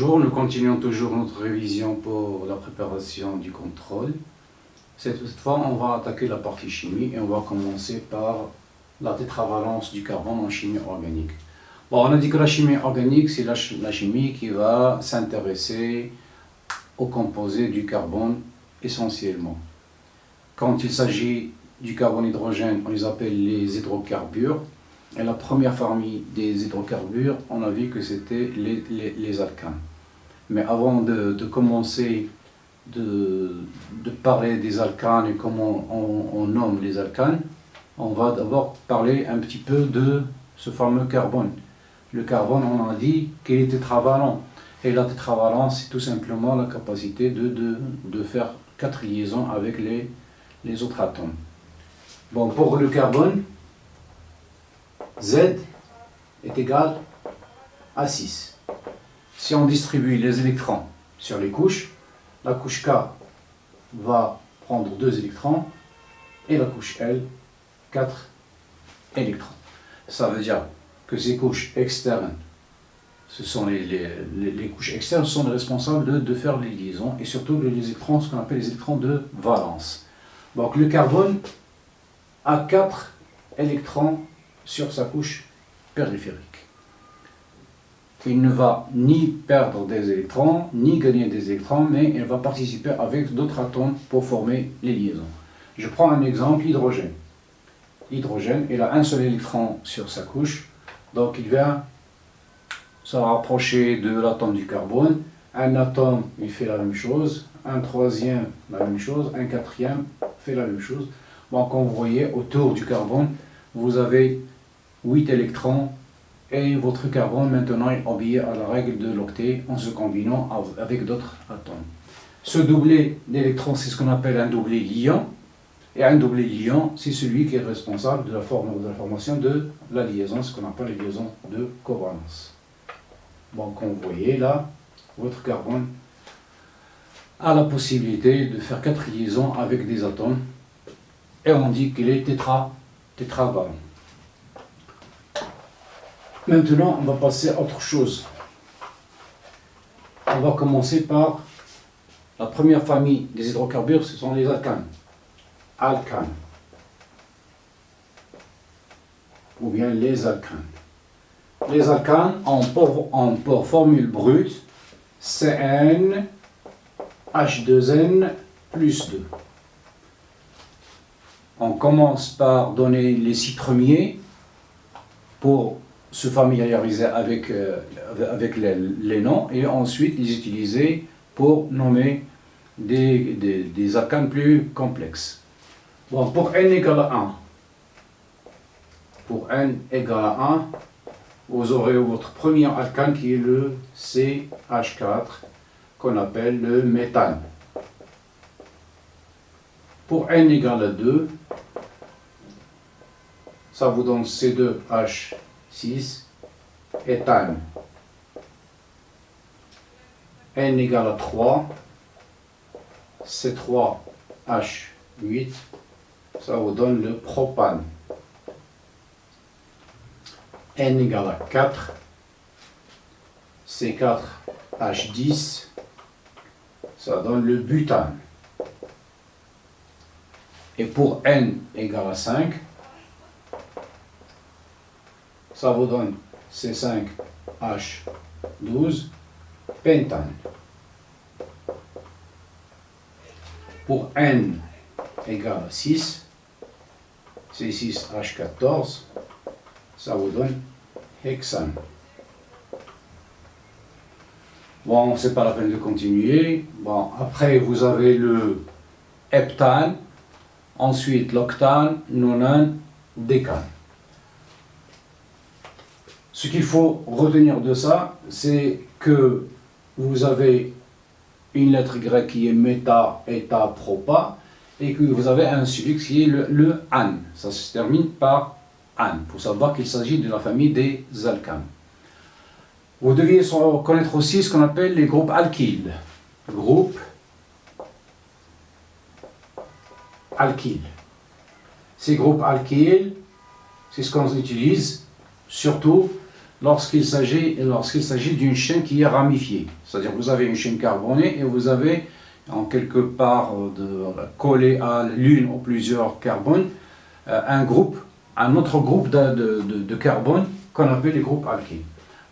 Bonjour, nous continuons toujours notre révision pour la préparation du contrôle. Cette fois, on va attaquer la partie chimie et on va commencer par la tétravalence du carbone en chimie organique. Bon, on a dit que la chimie organique, c'est la chimie qui va s'intéresser aux composés du carbone essentiellement. Quand il s'agit du carbone-hydrogène, on les appelle les hydrocarbures. Et la première famille des hydrocarbures, on a vu que c'était les alcanes. Mais avant de commencer de parler des alcanes et comment on nomme les alcanes, on va d'abord parler un petit peu de ce fameux carbone. Le carbone, on a dit qu'il est tétravalent. Et la tétravalence, c'est tout simplement la capacité de faire 4 liaisons avec les autres atomes. Bon, pour le carbone, Z est égal à 6. Si on distribue les électrons sur les couches, la couche K va prendre 2 électrons et la couche L, 4 électrons. Ça veut dire que ces couches externes, ce sont les couches externes sont les responsables de faire les liaisons et surtout les électrons, ce qu'on appelle les électrons de valence. Donc le carbone a 4 électrons sur sa couche périphérique. Il ne va ni perdre des électrons, ni gagner des électrons, mais il va participer avec d'autres atomes pour former les liaisons. Je prends un exemple, l'hydrogène. L'hydrogène, il a un seul électron sur sa couche, donc il vient se rapprocher de l'atome du carbone. Un atome, il fait la même chose, un troisième, la même chose, un quatrième fait la même chose. Donc, comme vous voyez, autour du carbone, vous avez 8 électrons et votre carbone maintenant est obéi à la règle de l'octet en se combinant avec d'autres atomes. Ce doublet d'électrons, c'est ce qu'on appelle un doublet liant. Et un doublet liant, c'est celui qui est responsable de la formation de la liaison, ce qu'on appelle les liaisons de covalence. Bon, comme vous voyez là, votre carbone a la possibilité de faire 4 liaisons avec des atomes et on dit qu'il est tétravalent. Maintenant, on va passer à autre chose. On va commencer par la première famille des hydrocarbures, ce sont les alcanes. Alcanes. Ou bien les alcanes. Les alcanes ont pour formule brute CN H2N plus 2. On commence par donner les 6 premiers pour se familiariser avec les noms et ensuite les utiliser pour nommer des alcanes plus complexes. Bon, pour n égale à 1, vous aurez votre premier alcane qui est le CH4 qu'on appelle le méthane. Pour n égale à 2, ça vous donne C2H6, éthane. N égale à 3, C3H8, ça vous donne le propane. N égale à 4, C4H10, ça donne le butane. Et pour N égale à 5, ça vous donne C5H12, pentane. Pour N égale à 6, C6H14, ça vous donne hexane. Bon, c'est pas la peine de continuer. Bon, après vous avez le heptane, ensuite l'octane, nonane, décane. Ce qu'il faut retenir de ça, c'est que vous avez une lettre grecque qui est méta, éta, propa, et que vous avez un suffixe qui est le -ane. Ça se termine par -ane, pour savoir qu'il s'agit de la famille des alcanes. Vous deviez connaître aussi ce qu'on appelle les groupes alkyles. Groupe alkyle. Ces groupes alkyles, c'est ce qu'on utilise surtout lorsqu'il s'agit d'une chaîne qui est ramifiée. C'est-à-dire que vous avez une chaîne carbonée et vous avez en quelque part collé à l'une ou plusieurs carbones un autre groupe de carbone qu'on appelle les groupes alkyles.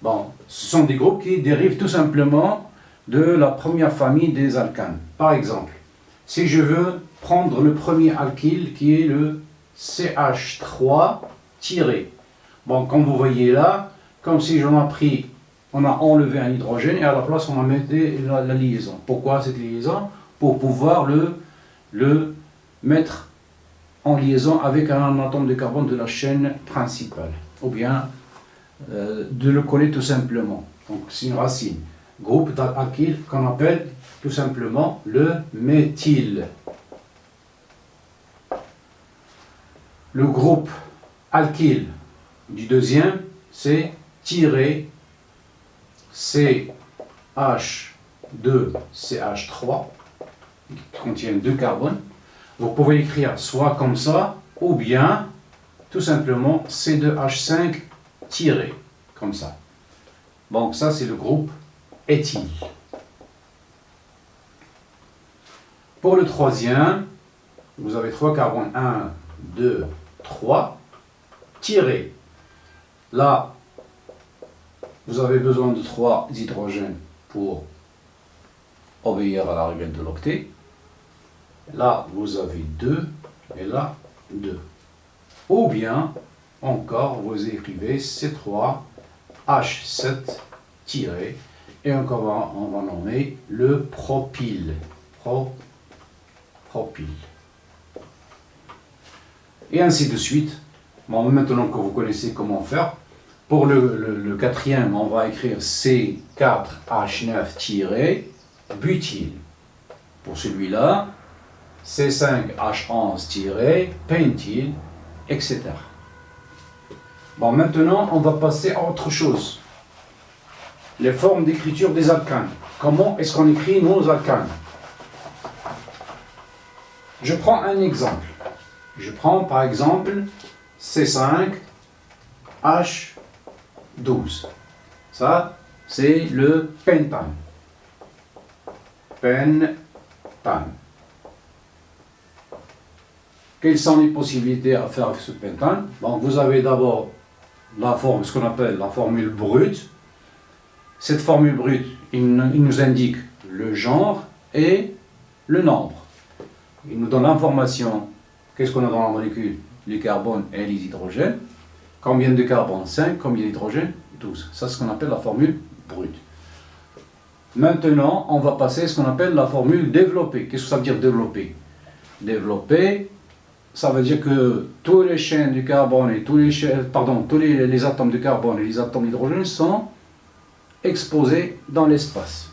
Bon, ce sont des groupes qui dérivent tout simplement de la première famille des alcanes. Par exemple, si je veux prendre le premier alkyle qui est le CH3-, bon, comme vous voyez là, comme si on a enlevé un hydrogène et à la place on a mis la liaison. Pourquoi cette liaison? Pour pouvoir le mettre en liaison avec un atome de carbone de la chaîne principale, ou bien de le coller tout simplement. Donc c'est une racine. Groupe d'alkyle qu'on appelle tout simplement le méthyle. Le groupe alkyle du deuxième, c'est CH2CH3, qui contient deux carbones. Vous pouvez l'écrire soit comme ça, ou bien tout simplement C2H5- comme ça. Donc ça c'est le groupe éthyle. Pour le troisième, vous avez trois carbones, 1, 2, 3, tirés. Là, vous avez besoin de 3 hydrogènes pour obéir à la règle de l'octet. Là, vous avez 2 et là, 2. Ou bien, encore, vous écrivez C3H7- et encore on va nommer le propyle. Propyle. Et ainsi de suite. Bon, maintenant que vous connaissez comment faire, pour le quatrième, on va écrire C4H9- butyle. Pour celui-là, C5H11- pentyle, etc. Bon, maintenant, on va passer à autre chose. Les formes d'écriture des alcanes. Comment est-ce qu'on écrit nos alcanes? Je prends un exemple. Je prends par exemple C5H12. Ça, c'est le pentane. Pentane. Quelles sont les possibilités à faire avec ce pentane? Bon, vous avez d'abord la forme, ce qu'on appelle la formule brute. Cette formule brute, il nous indique le genre et le nombre. Il nous donne l'information, qu'est-ce qu'on a dans la molécule? Les carbones et les hydrogènes. Combien de carbone? 5. Combien d'hydrogène? 12. Ça, c'est ce qu'on appelle la formule brute. Maintenant, on va passer à ce qu'on appelle la formule développée. Qu'est-ce que ça veut dire développer? Développer, ça veut dire que tous les chaînes du carbone et tous les atomes de carbone et les atomes d'hydrogène sont exposés dans l'espace.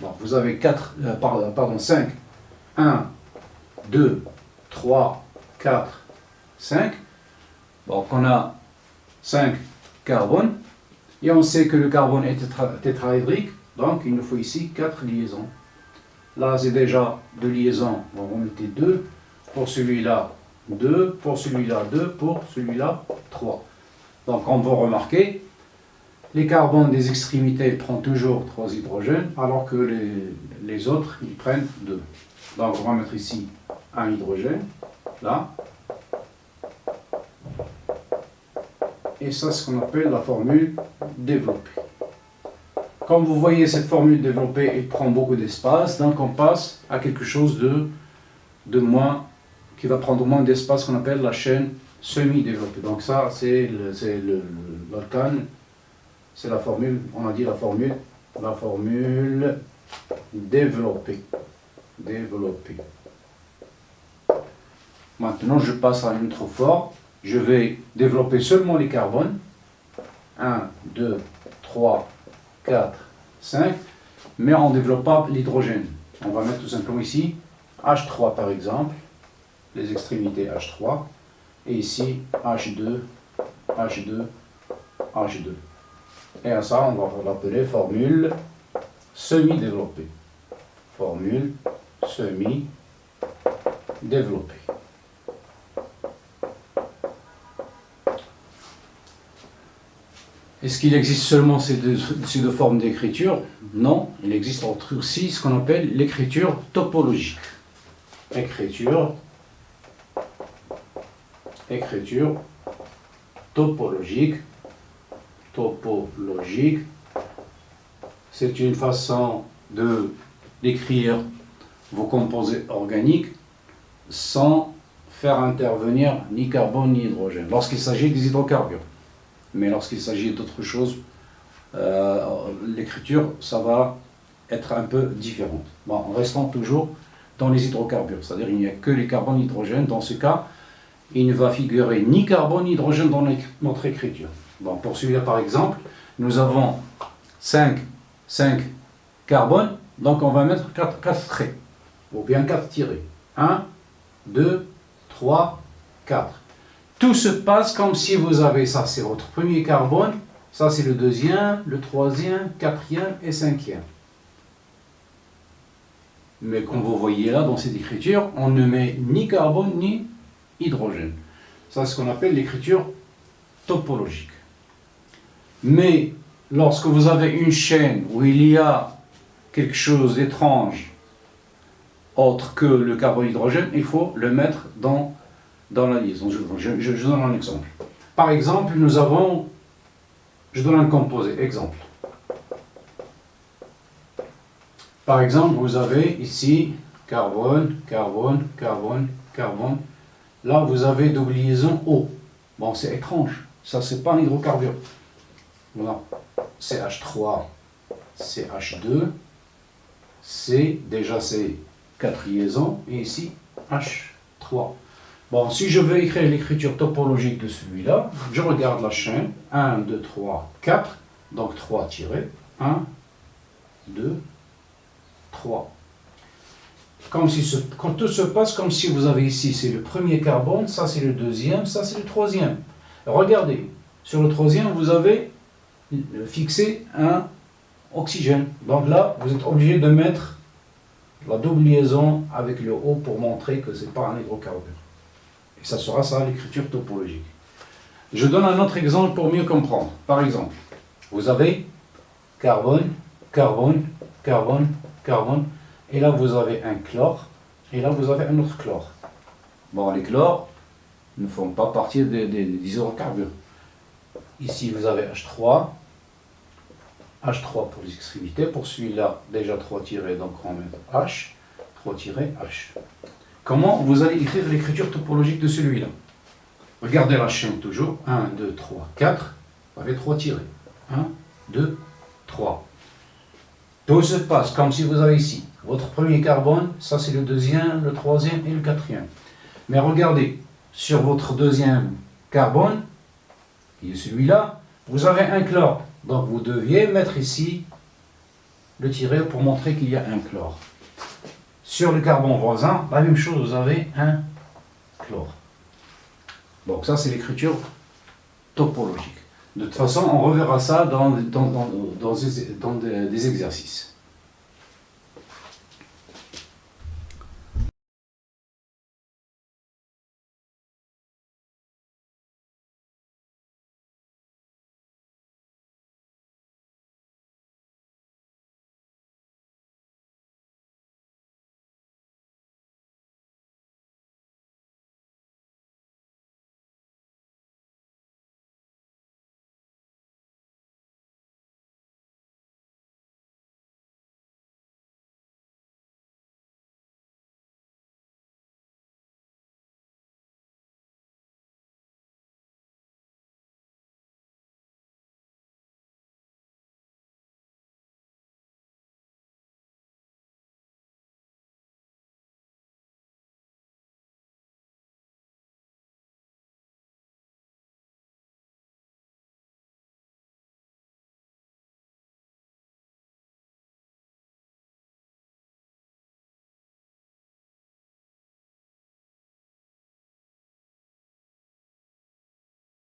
Bon, vous avez 5. 1, 2, 3, 4, 5. Donc on a 5 carbones. Et on sait que le carbone est tétraédrique. Donc il nous faut ici 4 liaisons. Là c'est déjà 2 liaisons. On va mettre 2. Pour celui-là 2. Pour celui-là 2. Pour celui-là 3. Donc on va remarquer, les carbones des extrémités prennent toujours 3 hydrogènes, alors que les autres ils prennent 2. Donc on va mettre ici un hydrogène, là. Et ça, c'est ce qu'on appelle la formule développée. Comme vous voyez, cette formule développée, elle prend beaucoup d'espace, donc on passe à quelque chose de moins, qui va prendre moins d'espace, qu'on appelle la chaîne semi-développée. Donc ça, c'est l'alcane, c'est la formule, on a dit la formule développée. Maintenant, je passe à une autre forme. Je vais développer seulement les carbones. 1, 2, 3, 4, 5. Mais on ne développe pas l'hydrogène. On va mettre tout simplement ici H3 par exemple. Les extrémités H3. Et ici H2, H2, H2. Et à ça, on va l'appeler formule semi-développée. Formule semi-développée. Est-ce qu'il existe seulement ces deux formes d'écriture? Non, il existe aussi ce qu'on appelle l'écriture topologique. Écriture topologique. C'est une façon d'écrire vos composés organiques sans faire intervenir ni carbone ni hydrogène, lorsqu'il s'agit des hydrocarbures. Mais lorsqu'il s'agit d'autre chose, l'écriture, ça va être un peu différente. Bon, en restant toujours dans les hydrocarbures, c'est-à-dire il n'y a que les carbones et hydrogènes. Dans ce cas, il ne va figurer ni carbone ni hydrogène dans notre écriture. Bon, pour celui-là, par exemple, nous avons 5 carbones, donc on va mettre 4 traits, ou bien 4 tirés. 1, 2, 3, 4. Tout se passe comme si vous avez ça, c'est votre premier carbone, ça c'est le deuxième, le troisième, quatrième et cinquième. Mais comme vous voyez là dans cette écriture, on ne met ni carbone ni hydrogène. Ça c'est ce qu'on appelle l'écriture topologique. Mais lorsque vous avez une chaîne où il y a quelque chose d'étrange autre que le carbone et l'hydrogène, il faut le mettre dans la liaison. Je donne un exemple. Par exemple, nous avons, je donne un composé, exemple. Par exemple, vous avez ici carbone, carbone, carbone, carbone. Là, vous avez double liaison O. Bon, c'est étrange. Ça, c'est pas un hydrocarbure. Voilà. CH3, CH2, C, déjà c'est 4 liaisons, et ici H3. Bon, si je veux écrire l'écriture topologique de celui-là, je regarde la chaîne, 1, 2, 3, 4, donc 3 tirés, 1, 2, 3. Quand tout se passe comme si vous avez ici, c'est le premier carbone, ça c'est le deuxième, ça c'est le troisième. Regardez, sur le troisième, vous avez fixé un oxygène. Donc là, vous êtes obligé de mettre la double liaison avec le O pour montrer que ce n'est pas un hydrocarbure. Et ça sera ça l'écriture topologique. Je donne un autre exemple pour mieux comprendre. Par exemple, vous avez carbone, carbone, carbone, carbone, et là vous avez un chlore, et là vous avez un autre chlore. Bon, les chlores ne font pas partie des hydrocarbures. Ici vous avez H3, H3 pour les extrémités, pour celui-là déjà 3 tirés, donc on met H, 3 tirés, H. Comment vous allez écrire l'écriture topologique de celui-là? Regardez la chaîne toujours, 1, 2, 3, 4, vous avez 3 tirés, 1, 2, 3. Tout se passe comme si vous avez ici votre premier carbone, ça c'est le deuxième, le troisième et le quatrième. Mais regardez, sur votre deuxième carbone, qui est celui-là, vous avez un chlore. Donc vous deviez mettre ici le tiret pour montrer qu'il y a un chlore. Sur le carbone voisin, la même chose, vous avez un chlore. Donc ça c'est l'écriture topologique. De toute façon, on reverra ça dans des exercices.